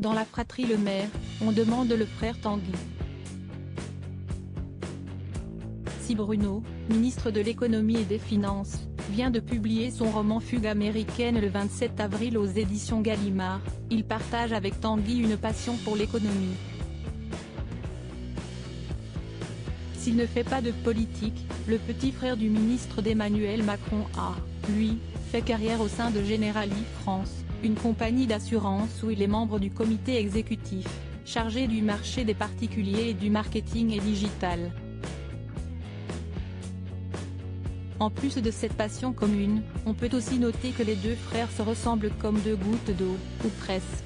Dans la fratrie Le Maire, on demande le frère Tanguy. Si Bruno, ministre de l'économie et des finances, vient de publier son roman Fugue américaine le 27 avril aux éditions Gallimard, il partage avec Tanguy une passion pour l'économie. S'il ne fait pas de politique, le petit frère du ministre d'Emmanuel Macron a, lui, fait carrière au sein de Generali France, une compagnie d'assurance où il est membre du comité exécutif, chargé du marché des particuliers et du marketing et digital. En plus de cette passion commune, on peut aussi noter que les deux frères se ressemblent comme deux gouttes d'eau, ou presque.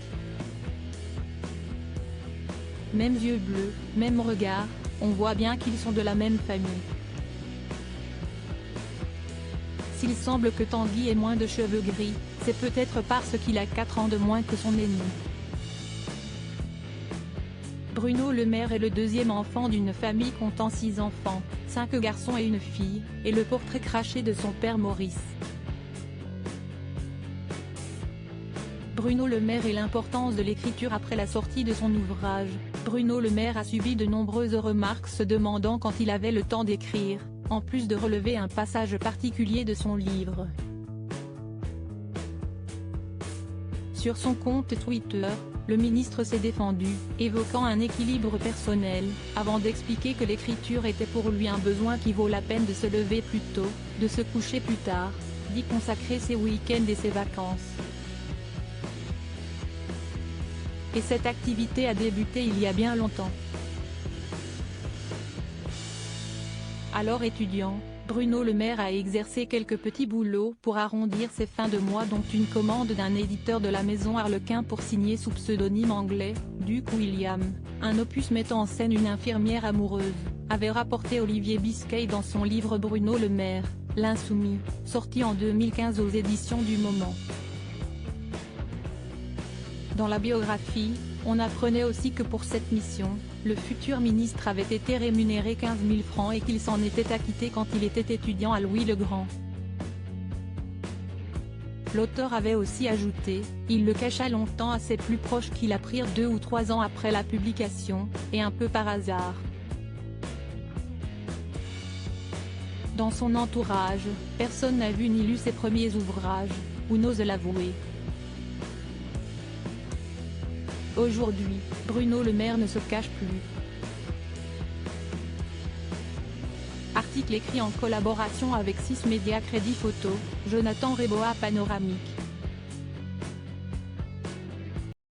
Mêmes yeux bleus, même regard, on voit bien qu'ils sont de la même famille. S'il semble que Tanguy ait moins de cheveux gris, c'est peut-être parce qu'il a 4 ans de moins que son aîné. Bruno Le Maire est le deuxième enfant d'une famille comptant 6 enfants, 5 garçons et une fille, et le portrait craché de son père Maurice. Bruno Le Maire et l'importance de l'écriture après la sortie de son ouvrage. Bruno Le Maire a subi de nombreuses remarques se demandant quand il avait le temps d'écrire, en plus de relever un passage particulier de son livre. Sur son compte Twitter, le ministre s'est défendu, évoquant un équilibre personnel, avant d'expliquer que l'écriture était pour lui un besoin qui vaut la peine de se lever plus tôt, de se coucher plus tard, d'y consacrer ses week-ends et ses vacances. Et cette activité a débuté il y a bien longtemps. Alors étudiant, Bruno Le Maire a exercé quelques petits boulots pour arrondir ses fins de mois, dont une commande d'un éditeur de la maison Harlequin pour signer sous pseudonyme anglais, Duke William, un opus mettant en scène une infirmière amoureuse, avait rapporté Olivier Biscay dans son livre Bruno Le Maire, l'Insoumis, sorti en 2015 aux éditions du Moment. Dans la biographie, on apprenait aussi que pour cette mission, le futur ministre avait été rémunéré 15 000 francs et qu'il s'en était acquitté quand il était étudiant à Louis-le-Grand. L'auteur avait aussi ajouté, il le cacha longtemps à ses plus proches qui l'apprirent 2 ou 3 ans après la publication, et un peu par hasard. Dans son entourage, personne n'a vu ni lu ses premiers ouvrages, ou n'ose l'avouer. Aujourd'hui, Bruno Le Maire ne se cache plus. Article écrit en collaboration avec 6 médias Crédit Photo, Jonathan Reboa Panoramique.